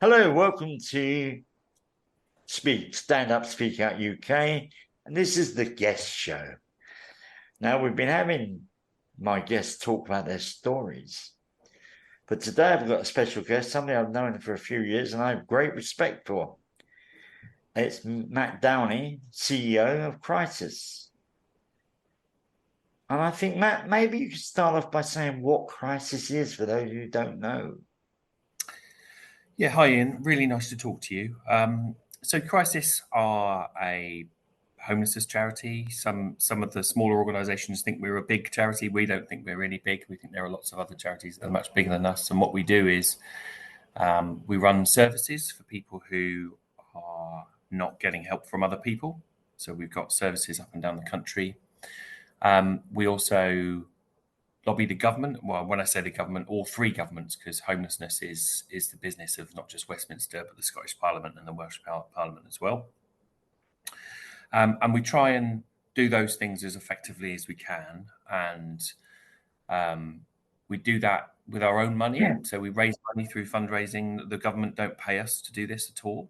Hello, welcome to Stand Up, Speak Out UK, and this is the guest show. Now, we've been having my guests talk about their stories, but today I've got a special guest, somebody I've known for a few years and I have great respect for. It's Matt Downie, CEO of Crisis. And I think, Matt, maybe you could start off by saying what Crisis is for those who don't know. Yeah, hi Ian. Really nice to talk to you. So Crisis are a homelessness charity. Some of the smaller organisations think we're a big charity. We don't think we're really big. We think there are lots of other charities that are much bigger than us. And what we do is we run services for people who are not getting help from other people. So we've got services up and down the country. We also lobby the government. Well, when I say the government, all three governments, because homelessness is the business of not just Westminster, but the Scottish Parliament and the Welsh Parliament as well. And we try and do those things as effectively as we can. And we do that with our own money. Yeah. So we raise money through fundraising. The government don't pay us to do this at all,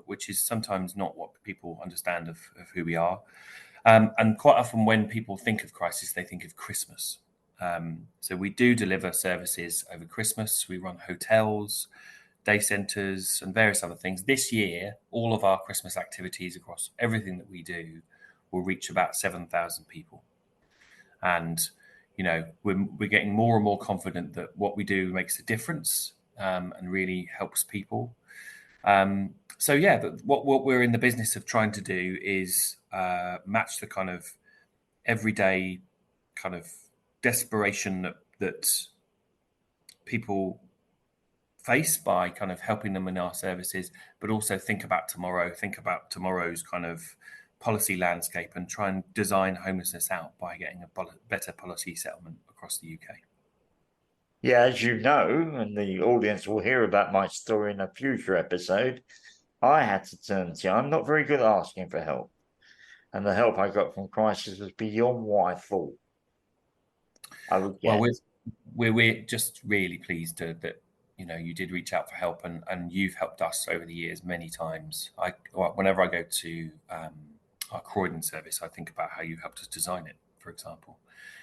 which is sometimes not what people understand of who we are. And quite often when people think of Crisis, they think of Christmas. So we do deliver services over Christmas. We run hotels, day centres and various other things. This year, all of our Christmas activities across everything that we do will reach about 7,000 people. And, you know, we're getting more and more confident that what we do makes a difference and really helps people. So, yeah, what we're in the business of trying to do is match the kind of everyday kind of desperation that people face by kind of helping them in our services, but also think about tomorrow's kind of policy landscape and try and design homelessness out by getting a better policy settlement across the UK. Yeah, as you know, and the audience will hear about my story in a future episode, I had to turn to you. I'm not very good at asking for help. And the help I got from Crisis was beyond what I thought I would get. Well, we're just really pleased that you know you did reach out for help and you've helped us over the years many times. Whenever I go to our Croydon service, I think about how you helped us design it, for example.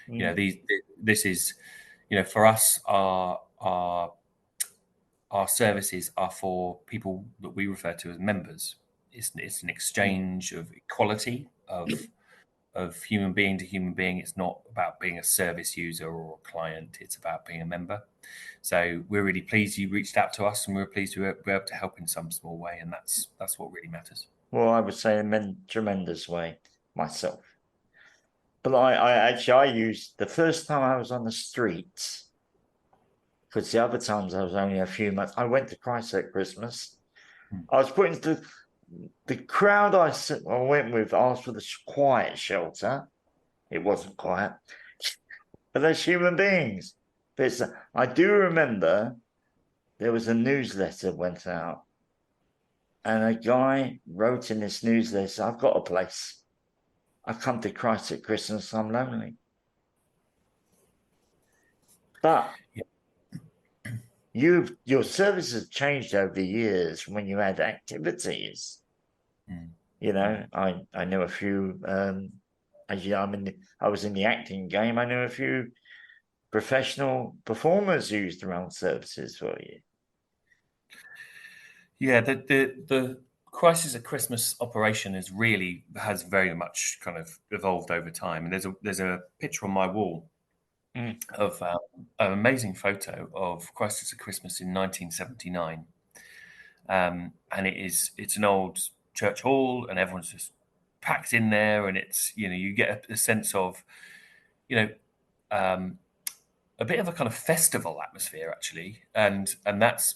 You know, this is, you know, for us, our services are for people that we refer to as members. It's an exchange of equality of human being to human being. It's not about being a service user or a client. It's about being a member. So we're really pleased you reached out to us, and we're pleased to be able to help in some small way, and that's what really matters. Well, I would say in a tremendous way myself. But I used the first time I was on the streets, because the other times I was only a few months. I went to Christ at Christmas. I was put into the crowd I went with asked for the quiet shelter. It wasn't quiet, but they're human beings. I do remember there was a newsletter went out, and a guy wrote in this newsletter, "I've got a place. I've come to Christ at Christmas. I'm lonely." But your service has changed over the years when you had activities. You know, I know a few. As you know, I was in the acting game. I know a few professional performers who used to run services for you. Yeah, the Crisis at Christmas operation has very much kind of evolved over time. And there's a picture on my wall of an amazing photo of Crisis at Christmas in 1979, and it's an old church hall, and everyone's just packed in there, and it's, you know, you get a sense of, you know, a bit of a kind of festival atmosphere actually, and that's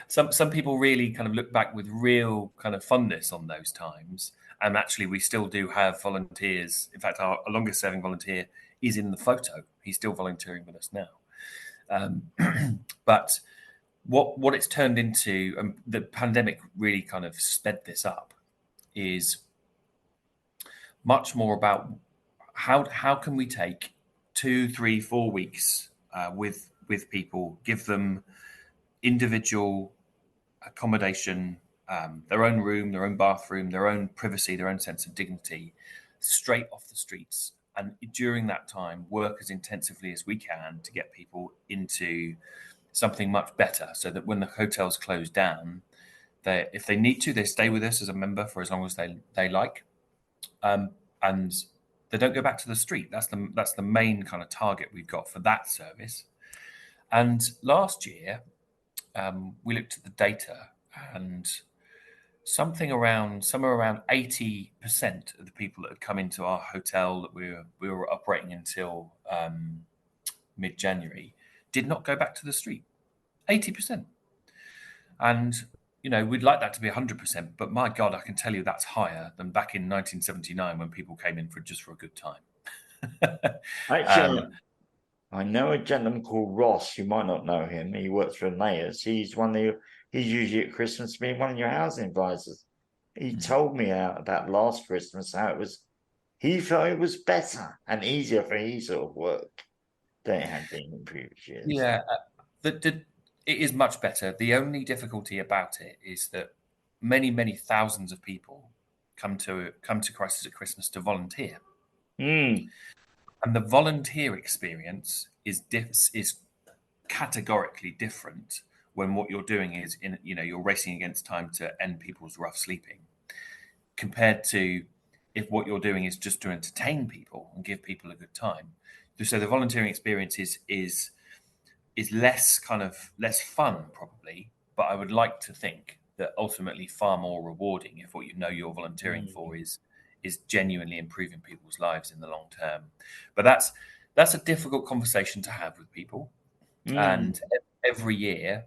some people really kind of look back with real kind of fondness on those times. And actually, we still do have volunteers. In fact, our longest serving volunteer is in the photo. He's still volunteering with us now. But what it's turned into, and the pandemic really kind of sped this up, is much more about how can we take 2, 3, 4 weeks with people, give them individual accommodation, their own room, their own bathroom, their own privacy, their own sense of dignity, straight off the streets. And during that time, work as intensively as we can to get people into something much better, so that when the hotels close down, if they need to, they stay with us as a member for as long as they like, and they don't go back to the street. That's the main kind of target we've got for that service. And last year, we looked at the data, and somewhere around 80% of the people that had come into our hotel that we were operating until mid-January did not go back to the street. 80%. And we'd like that to be 100%, but my God, I can tell you that's higher than back in 1979 when people came in for a good time. Actually, I know a gentleman called Ross. You might not know him. He works for Emmaus. He's usually at Christmas being one of your housing advisors. He told me about last Christmas how he felt it was better and easier for his sort of work than it had been in previous years. Yeah, it is much better. The only difficulty about it is that many thousands of people come to Crisis at Christmas to volunteer. And the volunteer experience is categorically different when what you're doing is you're racing against time to end people's rough sleeping, compared to if what you're doing is just to entertain people and give people a good time. So the volunteering experience is less fun probably, but I would like to think that ultimately far more rewarding if what you're volunteering for is genuinely improving people's lives in the long term. But that's a difficult conversation to have with people. And every year,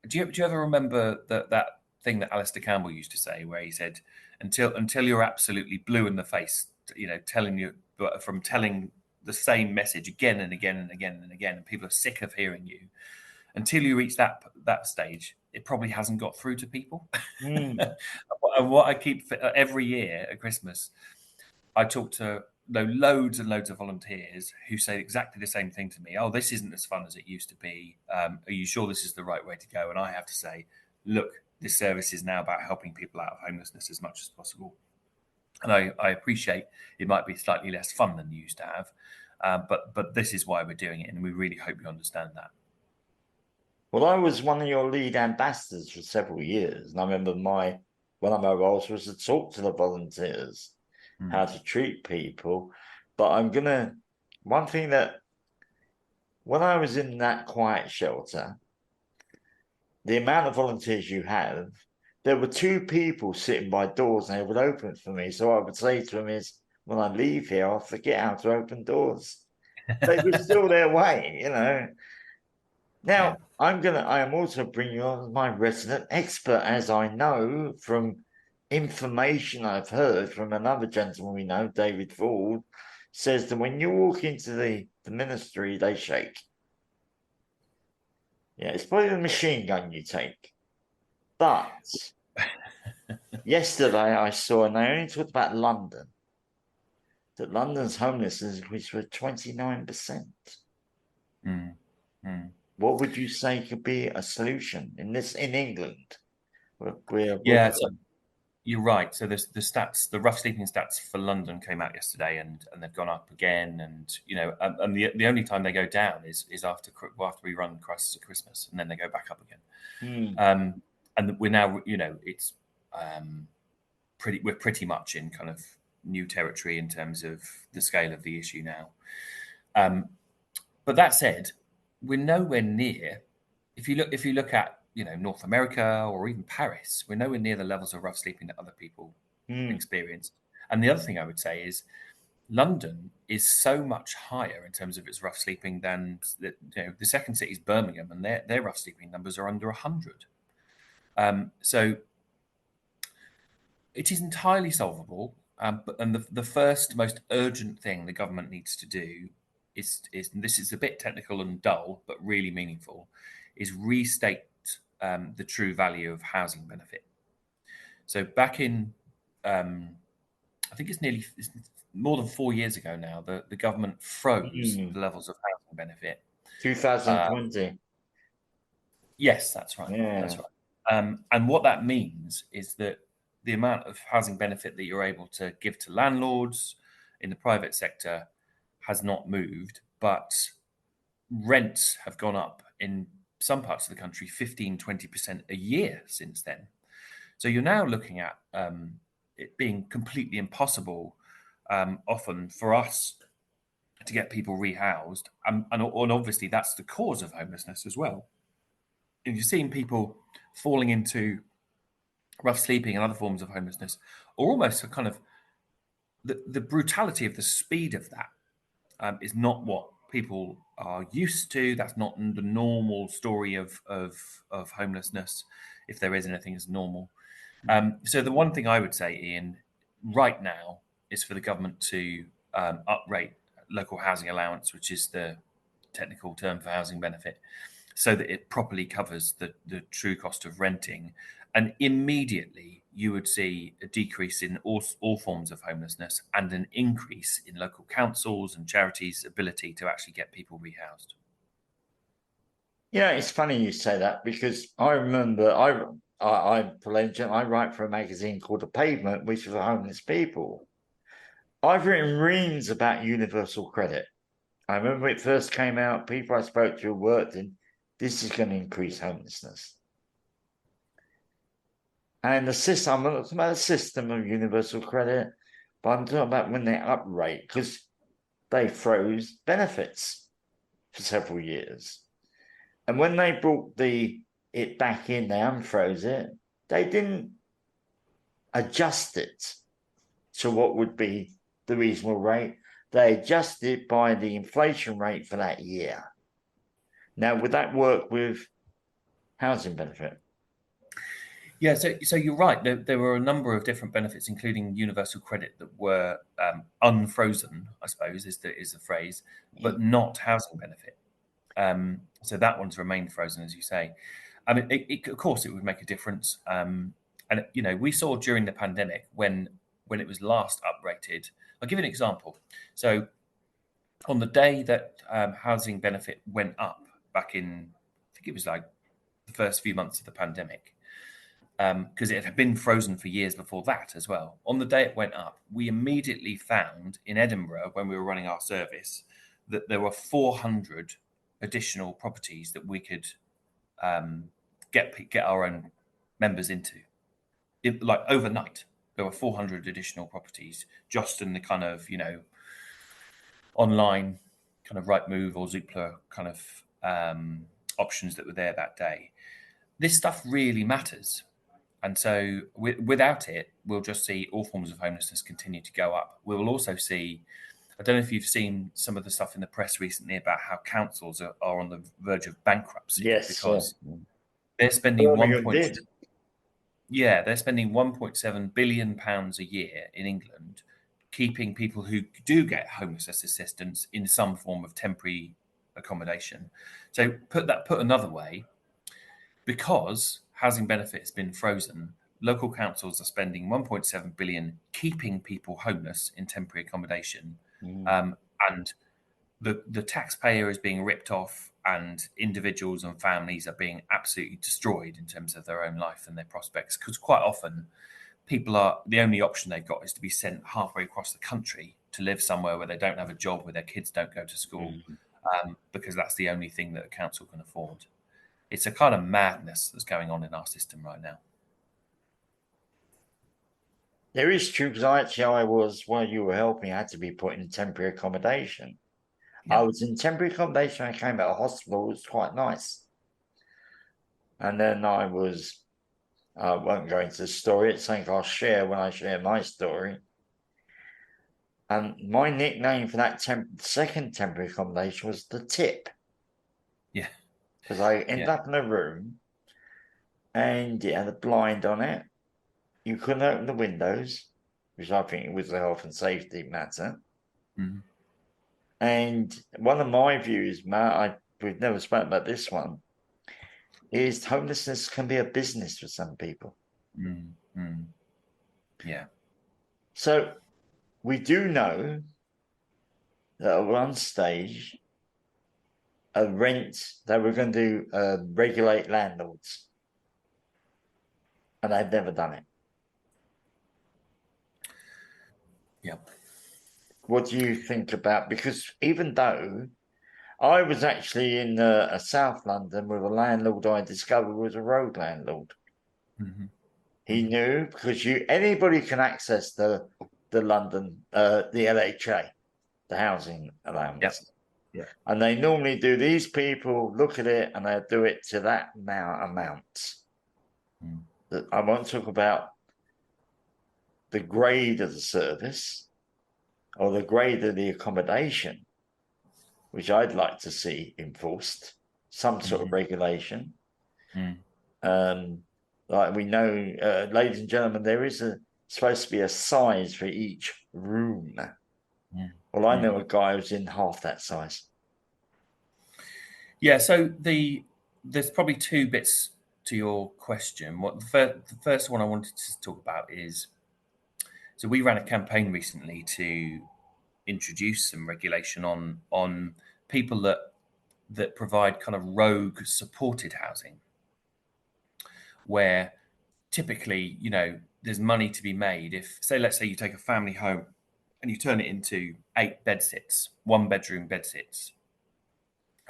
do you ever remember that thing that Alistair Campbell used to say, where he said, until you're absolutely blue in the face, telling the same message again and again and again and again, and people are sick of hearing you, until you reach that stage, it probably hasn't got through to people. And what I keep every year at Christmas, I talk to loads and loads of volunteers who say exactly the same thing to me. Oh, this isn't as fun as it used to be. Are you sure this is the right way to go? And I have to say, look, this service is now about helping people out of homelessness as much as possible. And I appreciate it might be slightly less fun than you used to have, but this is why we're doing it, and we really hope you understand that. Well, I was one of your lead ambassadors for several years, and I remember one of my roles was to talk to the volunteers how to treat people. But one thing that when I was in that quiet shelter, the amount of volunteers you have, there were two people sitting by doors and they would open for me. So I would say to them is, when I leave here, I'll forget how to open doors. They were still their way, Now, Yeah. I am also bringing you on as my resident expert, as I know from information I've heard from another gentleman we know, David Ford, says that when you walk into the ministry, they shake. Yeah, it's probably the machine gun you take. But yesterday I saw, and they only talked about London, that London's homelessness increased by 29%. What would you say could be a solution in England? So you're right. So the stats, the rough sleeping stats for London came out yesterday, and they've gone up again. And and the only time they go down is after we run Crisis at Christmas, and then they go back up again. And we're now, it's we're pretty much in kind of new territory in terms of the scale of the issue now. But that said, we're nowhere near. If you look at North America or even Paris, we're nowhere near the levels of rough sleeping that other people experience. And the other thing I would say is London is so much higher in terms of its rough sleeping than the second city is Birmingham, and their rough sleeping numbers are under 100. So it is entirely solvable. And the first most urgent thing the government needs to do is this is a bit technical and dull, but really meaningful, is restate the true value of housing benefit. So back in, I think it's more than 4 years ago now, the government froze the levels of housing benefit. 2020. Yes, that's right. Yeah. That's right. And what that means is that the amount of housing benefit that you're able to give to landlords in the private sector has not moved, but rents have gone up in some parts of the country 15-20% a year since then. So you're now looking at it being completely impossible often for us to get people rehoused. And obviously that's the cause of homelessness as well. And you're seeing people falling into rough sleeping and other forms of homelessness, or almost a kind of the brutality of the speed of that is not what people are used to. That's not the normal story of homelessness, if there is anything as normal. So the one thing I would say, Ian, right now is for the government to uprate local housing allowance, which is the technical term for housing benefit, so that it properly covers the true cost of renting. And immediately you would see a decrease in all forms of homelessness and an increase in local councils and charities' ability to actually get people rehoused. Yeah, it's funny you say that because I remember I write for a magazine called The Pavement, which is for homeless people. I've written reams about universal credit. I remember it first came out, people I spoke to worked in, this is going to increase homelessness. And the system, I'm not talking about the system of universal credit, but I'm talking about when they uprate, because they froze benefits for several years. And when they brought it back in, they unfroze it, they didn't adjust it to what would be the reasonable rate. They adjusted it by the inflation rate for that year. Now, would that work with housing benefit? Yeah, so you're right. There were a number of different benefits, including universal credit, that were unfrozen, I suppose, is the phrase, but not housing benefit. So that one's remained frozen, as you say. I mean, of course, it would make a difference. And we saw during the pandemic when it was last uprated. I'll give you an example. So on the day that housing benefit went up back in, I think it was like the first few months of the pandemic, because it had been frozen for years before that as well. On the day it went up, we immediately found in Edinburgh, when we were running our service, that there were 400 additional properties that we could get our own members into. Like overnight, there were 400 additional properties just in the kind of, online kind of Rightmove or Zoopla kind of options that were there that day. This stuff really matters. And so without it, we'll just see all forms of homelessness continue to go up. We will also see, I don't know if you've seen some of the stuff in the press recently about how councils are on the verge of bankruptcy. Yes, because they're spending Birmingham they're spending 1.7 billion pounds a year in England, keeping people who do get homelessness assistance in some form of temporary accommodation. So put another way, because housing benefit has been frozen, local councils are spending 1.7 billion keeping people homeless in temporary accommodation, and the taxpayer is being ripped off, and individuals and families are being absolutely destroyed in terms of their own life and their prospects. Because quite often, the only option they've got is to be sent halfway across the country to live somewhere where they don't have a job, where their kids don't go to school, because that's the only thing that a council can afford. It's a kind of madness that's going on in our system right now. There is true, because I was, while you were helping, I had to be put in temporary accommodation. Yeah. I was in temporary accommodation. I came out of hospital. It was quite nice. And then I won't go into the story. It's something I'll share when I share my story. And my nickname for that second temporary accommodation was the Tip. Yeah. Because I ended up in a room and it had a blind on it. You couldn't open the windows, which I think was a health and safety matter. Mm-hmm. And one of my views, Matt, we've never spoken about this one, is homelessness can be a business for some people. Mm-hmm. Yeah. So we do know that at one stage, a rent. They were going to regulate landlords, and they've never done it. Yeah. What do you think about? Because even though I was actually in South London with a landlord I discovered was a road landlord. Mm-hmm. He knew because anybody can access the London the LHA, the housing allowance. Yeah. And they normally do, these people look at it and they'll do it to that amount. That I won't talk about the grade of the service or the grade of the accommodation, which I'd like to see enforced, some sort of regulation. Like we know, ladies and gentlemen, there is supposed to be a size for each room. Well, I know a guy who's in half that size. Yeah, so there's probably two bits to your question. What the first one I wanted to talk about is, so we ran a campaign recently to introduce some regulation on people that provide kind of rogue supported housing, where typically, there's money to be made if, say, let's say you take a family home and you turn it into 8 bedsits, 1-bedroom bedsits,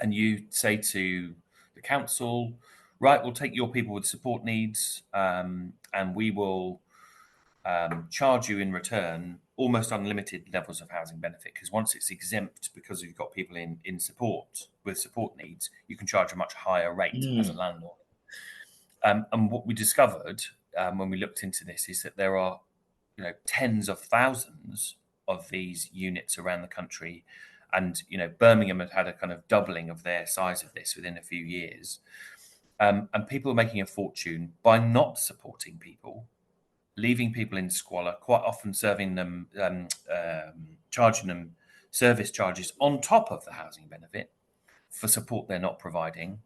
and you say to the council, right, we'll take your people with support needs, and we will charge you in return almost unlimited levels of housing benefit, because once it's exempt because you've got people in support with support needs, you can charge a much higher rate as a landlord. And what we discovered when we looked into this is that there are tens of thousands of these units around the country. And Birmingham had a kind of doubling of their size of this within a few years. And people are making a fortune by not supporting people, leaving people in squalor, quite often serving them, charging them service charges on top of the housing benefit for support they're not providing,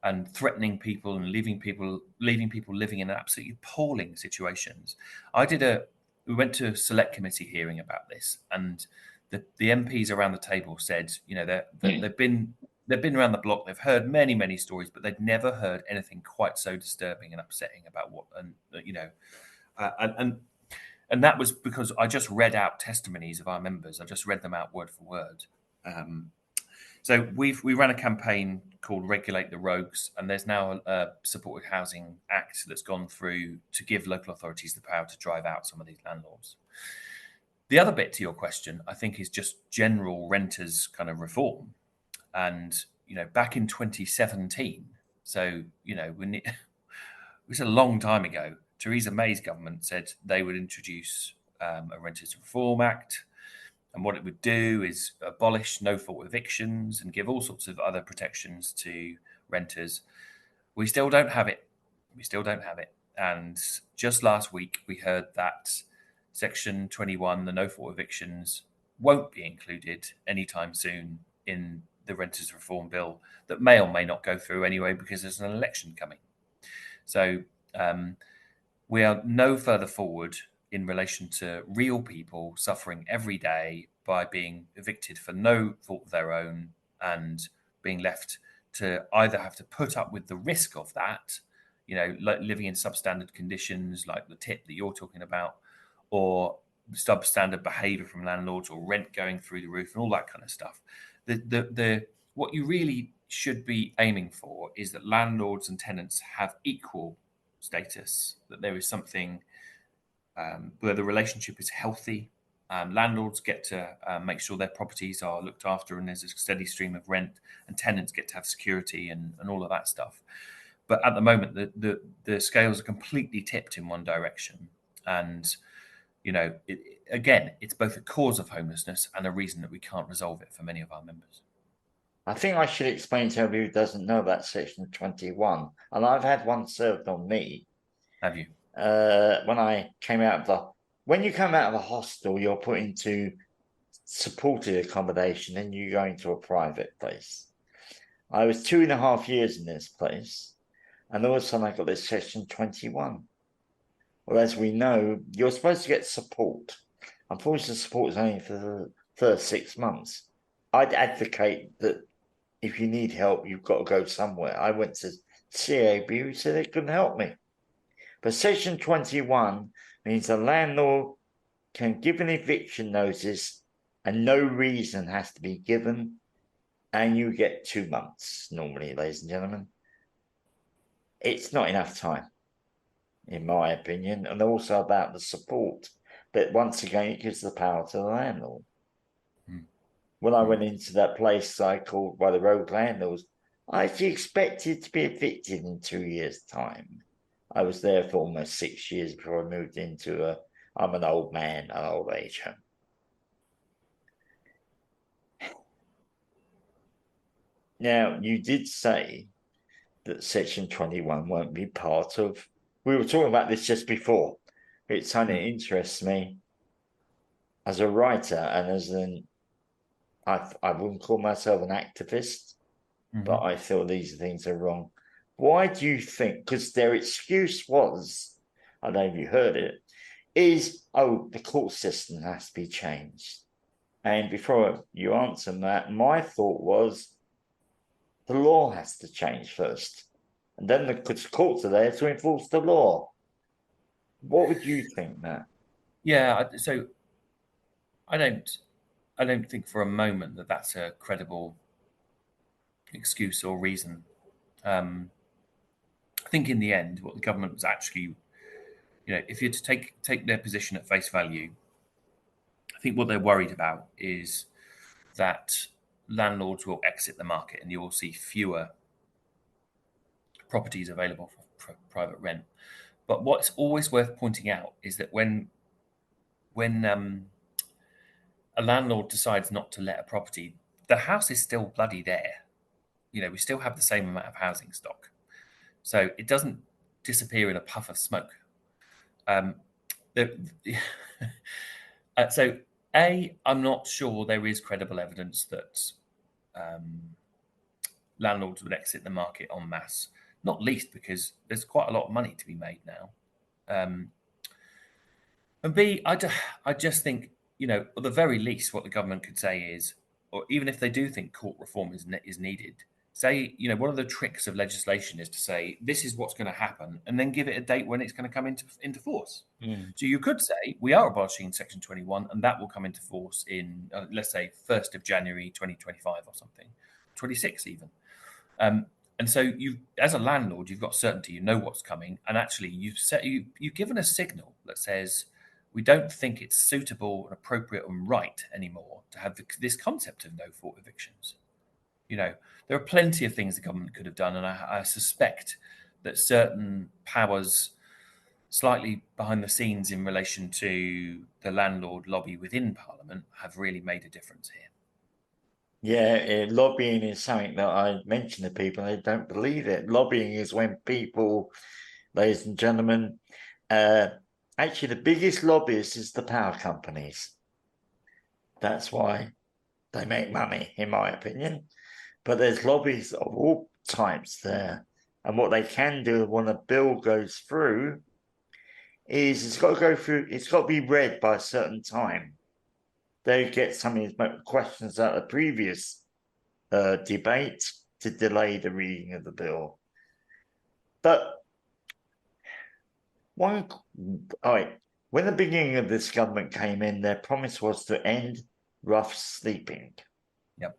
and threatening people and leaving people living in absolutely appalling situations. We went to a select committee hearing about this, and the MPs around the table said, they've been around the block, they've heard many stories, but they'd never heard anything quite so disturbing and upsetting about and that was because I just read out testimonies of our members. I just read them out word for word. So we ran a campaign called Regulate the Rogues, and there's now a Supported Housing Act that's gone through to give local authorities the power to drive out some of these landlords. The other bit to your question, I think, is just general renters kind of reform. And, back in 2017, so, it was a long time ago, Theresa May's government said they would introduce a Renters Reform Act. And what it would do is abolish no-fault evictions and give all sorts of other protections to renters. We still don't have it. And just last week, we heard that Section 21, the no-fault evictions, won't be included anytime soon in the Renters Reform Bill that may or may not go through anyway, because there's an election coming. So we are no further forward in relation to real people suffering every day by being evicted for no fault of their own and being left to either have to put up with the risk of that, like living in substandard conditions like the tip that you're talking about, or substandard behavior from landlords, or rent going through the roof and all that kind of stuff. What you really should be aiming for is that landlords and tenants have equal status, that there is something where the relationship is healthy. Landlords get to make sure their properties are looked after and there's a steady stream of rent, and tenants get to have security and all of that stuff. But at the moment, the scales are completely tipped in one direction. And, it's both a cause of homelessness and a reason that we can't resolve it for many of our members. I think I should explain to everybody who doesn't know about Section 21. And I've had one served on me. Have you? When you come out of a hostel, you're put into supported accommodation, and you go into a private place. I was 2.5 years in this place, and all of a sudden I got this Section 21. Well, as we know, you're supposed to get support. Unfortunately, support is only for the first 6 months. I'd advocate that if you need help, you've got to go somewhere. I went to CAB, who said they couldn't help me. But Section 21 means a landlord can give an eviction notice and no reason has to be given, and you get 2 months normally, ladies and gentlemen. It's not enough time, in my opinion, and also about the support. But once again, it gives the power to the landlord. When I went into that place I called by the road landlords, I actually expected to be evicted in 2 years' time. I was there for almost 6 years before I moved into I'm an old man, an old age home. Now, you did say that Section 21 won't be part of. We were talking about this just before. It's something that interests me as a writer and as I wouldn't call myself an activist, but I feel these things are wrong. Why do you think? Because their excuse was, I don't know if you heard it, is, the court system has to be changed. And before you answer that, my thought was the law has to change first. And then the courts are there to enforce the law. What would you think, Matt? Yeah, so I don't think for a moment that that's a credible excuse or reason. I think in the end, what the government was actually, if you're to take their position at face value, I think what they're worried about is that landlords will exit the market and you will see fewer properties available for private rent. But what's always worth pointing out is that when a landlord decides not to let a property, the house is still bloody there. We still have the same amount of housing stock. So it doesn't disappear in a puff of smoke. So, I'm not sure there is credible evidence that landlords would exit the market en masse, not least because there's quite a lot of money to be made now. And B, I just think, at the very least, what the government could say is, or even if they do think court reform is needed, say, one of the tricks of legislation is to say, this is what's going to happen, and then give it a date when it's going to come into force. So you could say, we are abolishing Section 21, and that will come into force in, let's say, 1st of January 2025 or something, 26 even. And so you, as a landlord, you've got certainty, you know what's coming, and actually you've given a signal that says, we don't think it's suitable and appropriate and right anymore to have this concept of no-fault evictions. There are plenty of things the government could have done, and I suspect that certain powers slightly behind the scenes in relation to the landlord lobby within Parliament have really made a difference here. Yeah, lobbying is something that I mention to people and they don't believe it. Lobbying is when people, ladies and gentlemen, actually the biggest lobbyist is the power companies. That's why they make money, in my opinion. But there's lobbies of all types there. And what they can do when a bill goes through is it's got to be read by a certain time. They get some of these questions out of the previous debate to delay the reading of the bill. But when the beginning of this government came in, their promise was to end rough sleeping. Yep.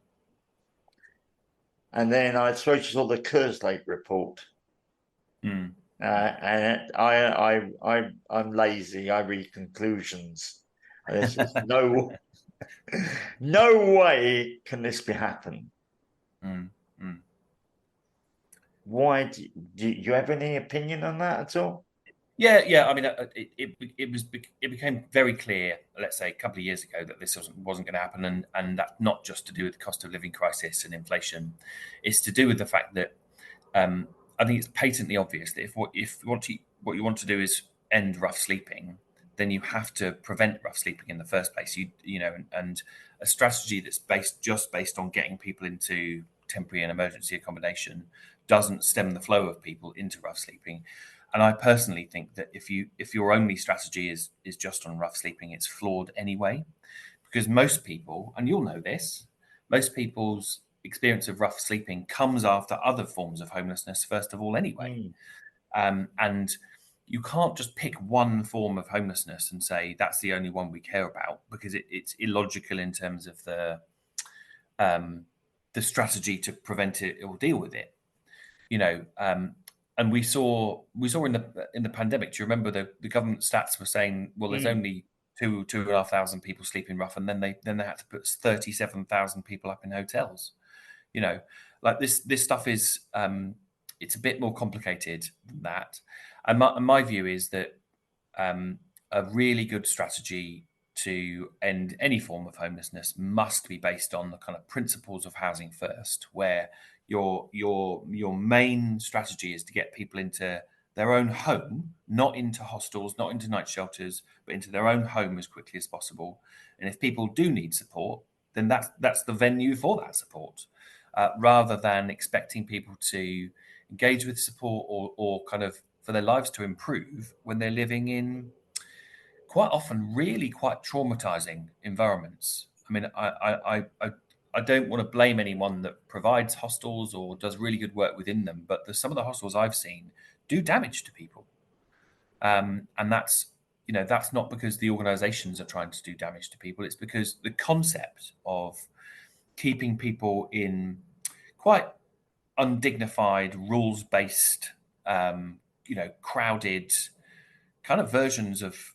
And then I suppose you saw the Kerslake report. And I'm lazy. I read conclusions. There's just no way can this be happen. Why do you have any opinion on that at all? Yeah. I mean, it became very clear, let's say, a couple of years ago, that this wasn't going to happen, and that's not just to do with the cost of living crisis and inflation. It's to do with the fact that I think it's patently obvious that if what you want to do is end rough sleeping, then you have to prevent rough sleeping in the first place. And a strategy that's based on getting people into temporary and emergency accommodation doesn't stem the flow of people into rough sleeping. And I personally think that if your only strategy is just on rough sleeping, it's flawed anyway, because most people, and you'll know this, most people's experience of rough sleeping comes after other forms of homelessness, first of all, anyway. And you can't just pick one form of homelessness and say that's the only one we care about, because it's illogical in terms of the strategy to prevent it or deal with it. And we saw in the pandemic. Do you remember the government stats were saying, well, there's only 2,500 people sleeping rough, and then they had to put 37,000 people up in hotels. Like this stuff is it's a bit more complicated than that. And my view is that a really good strategy to end any form of homelessness must be based on the kind of principles of housing first, where your main strategy is to get people into their own home, not into hostels, not into night shelters, but into their own home as quickly as possible. And if people do need support, then that's the venue for that support, rather than expecting people to engage with support or kind of for their lives to improve when they're living in quite often really quite traumatizing environments. I mean, I don't want to blame anyone that provides hostels or does really good work within them, but some of the hostels I've seen do damage to people, and that's not because the organisations are trying to do damage to people. It's because the concept of keeping people in quite undignified, rules-based, crowded kind of versions of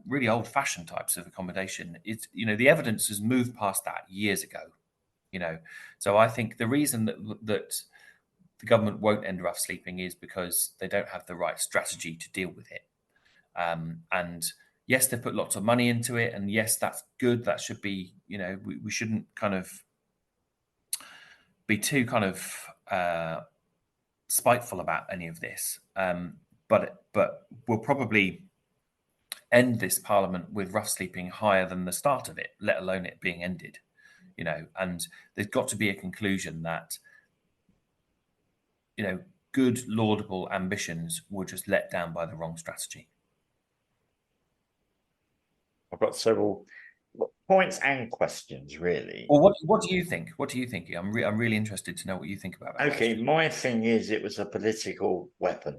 really old-fashioned types of accommodation. It's the evidence has moved past that years ago. So I think the reason that the government won't end rough sleeping is because they don't have the right strategy to deal with it. And yes, they've put lots of money into it, and yes, that's good. That should be, we shouldn't kind of be too kind of spiteful about any of this. But we'll probably end this parliament with rough sleeping higher than the start of it, let alone it being ended. And there's got to be a conclusion that good laudable ambitions were just let down by the wrong strategy. I've got several points and questions, really. Well, what do you think? What do you think? I'm really interested to know what you think about that. Okay, my thing is it was a political weapon.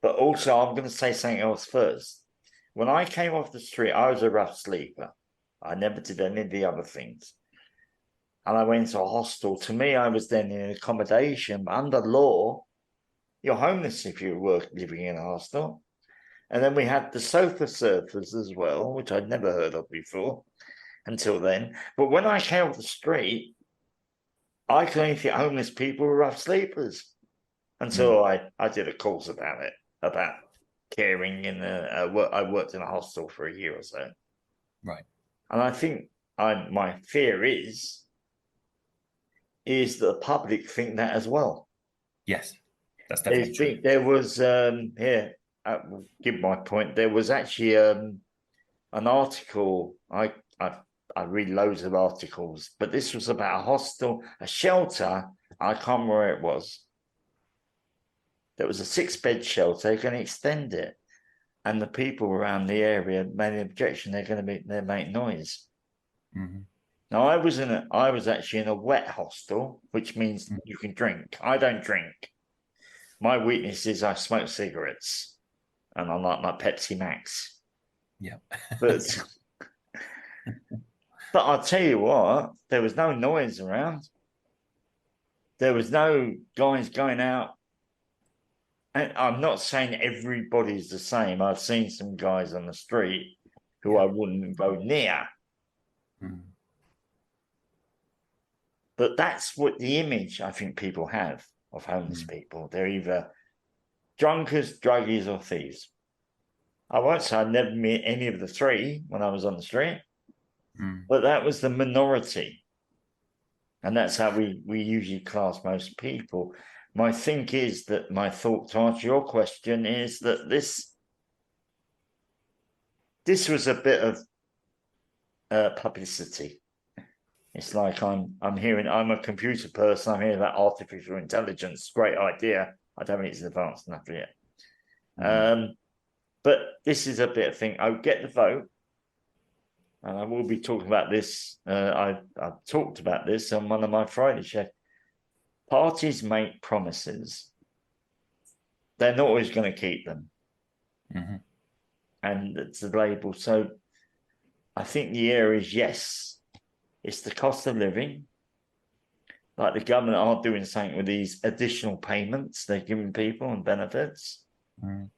But also, I'm going to say something else first. When I came off the street, I was a rough sleeper. I never did any of the other things. And I went to a hostel. To me, I was then in accommodation. But under law, you're homeless if you were living in a hostel. And then we had the sofa surfers as well, which I'd never heard of before until then. But when I came off the street, I could only think homeless people were rough sleepers until I did a course about it, about caring in I worked in a hostel for a year or so. Right. And I think my fear is that the public think that as well. Yes, that's definitely true. There was here. I'll give my point. There was actually an article. I read loads of articles, but this was about a hostel, a shelter. I can't remember where it was. There was a 6-bed shelter. They're going to extend it, and the people around the area made an objection. They make noise. Mm-hmm. Now I was actually in a wet hostel, which means you can drink. I don't drink. My weakness is I smoke cigarettes, and I like my Pepsi Max. Yeah. But I'll tell you what, there was no noise around. There was no guys going out. And I'm not saying everybody's the same. I've seen some guys on the street who I wouldn't go near. Mm. But that's what the image I think people have of homeless people. They're either drunkards, druggies, or thieves. I won't say I never met any of the three when I was on the street, but that was the minority. And that's how we usually class most people. My thought to answer your question is that this was a bit of publicity. It's like I'm a computer person. I'm hearing about artificial intelligence. Great idea. I don't think it's advanced enough yet. But this is a bit of thing. I get the vote. and I will be talking about this. I've talked about this on one of my Friday shows. Parties make promises. They're not always going to keep them. Mm-hmm. And it's the label. So I think the area is, yes, it's the cost of living. Like the government are doing something with these additional payments they're giving people and benefits. Mm.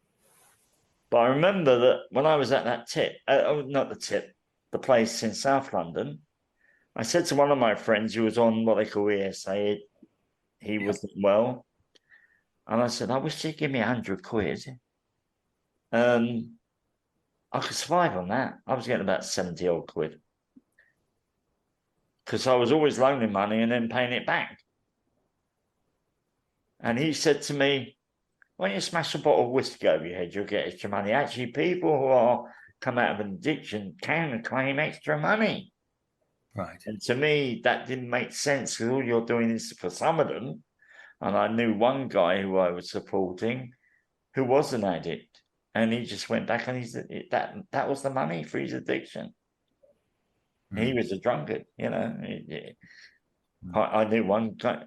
But I remember that when I was at that the place in South London, I said to one of my friends who was on what they call ESA, he wasn't well. And I said, I wish they'd give me 100 quid. I could survive on that. I was getting about 70 odd quid. Because I was always loaning money and then paying it back. And he said to me, when you smash a bottle of whiskey over your head, you'll get extra money. Actually, people who are come out of an addiction can claim extra money. Right. And to me, that didn't make sense because all you're doing is for some of them. And I knew one guy who I was supporting who was an addict. And he just went back and he said that was the money for his addiction. He was a drunkard, you know. I knew one guy.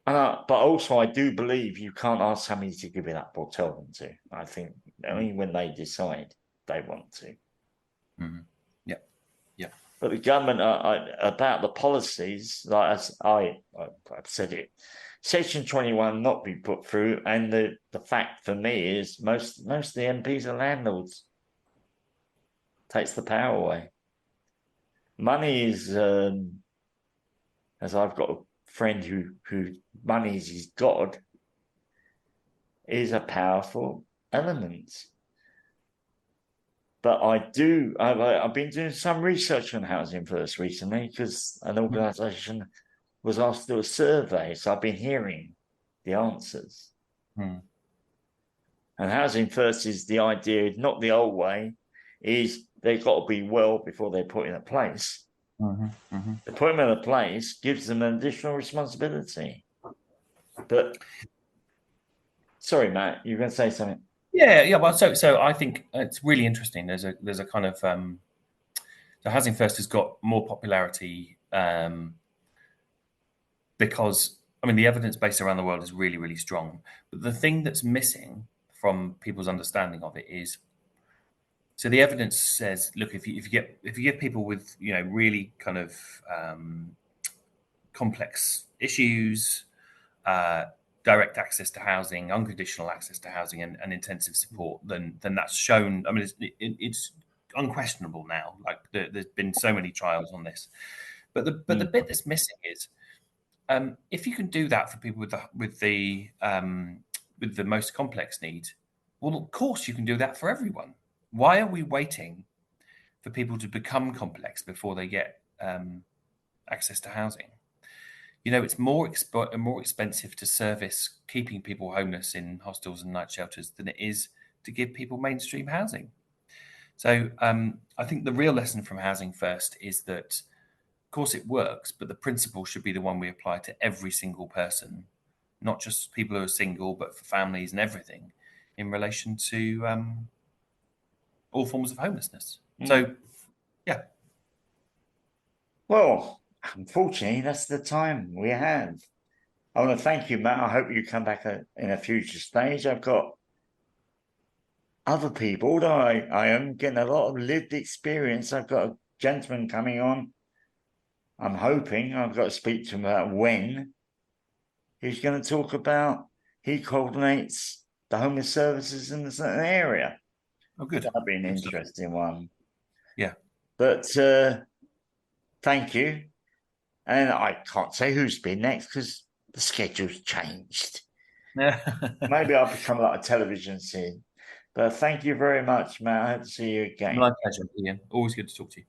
But also, I do believe you can't ask somebody to give it up or tell them to. I think only when they decide they want to. Mm-hmm. Yeah. But the government, about the policies, like I've said it, Section 21 not be put through. And the fact for me is most of the MPs are landlords. Takes the power away. Money is, as I've got a friend who money is his god, is a powerful element. But I've been doing some research on Housing First recently because an organisation was asked to do a survey. So I've been hearing the answers. And Housing First is the idea, not the old way, is they've got to be well before they're put in a place. The put them in a place gives them an additional responsibility. But sorry, Matt, you're going to say something. Yeah. Well, so I think it's really interesting. There's a kind of so Housing First has got more popularity because the evidence base around the world is really, really strong. But the thing that's missing from people's understanding of it is, so the evidence says, look, if you give people with really kind of complex issues, direct access to housing, unconditional access to housing, and intensive support, then that's shown. It's unquestionable now. Like there's been so many trials on this, but the bit that's missing is if you can do that for people with the most complex needs, well, of course you can do that for everyone. Why are we waiting for people to become complex before they get access to housing? It's more expensive to service keeping people homeless in hostels and night shelters than it is to give people mainstream housing. So I think the real lesson from Housing First is that, of course, it works, but the principle should be the one we apply to every single person, not just people who are single, but for families and everything in relation to all forms of homelessness. So, yeah. Well, unfortunately, that's the time we have. I want to thank you, Matt. I hope you come back in a future stage. I've got other people, although I am getting a lot of lived experience. I've got a gentleman coming on. I'm hoping I've got to speak to him about when. He's going to talk about, he coordinates the homeless services in a certain area. Oh, good. That'll be an interesting one. Yeah. But thank you. And I can't say who's been next because the schedule's changed. Maybe I'll become like a television scene. But thank you very much, Matt. I hope to see you again. My pleasure, Ian. Always good to talk to you.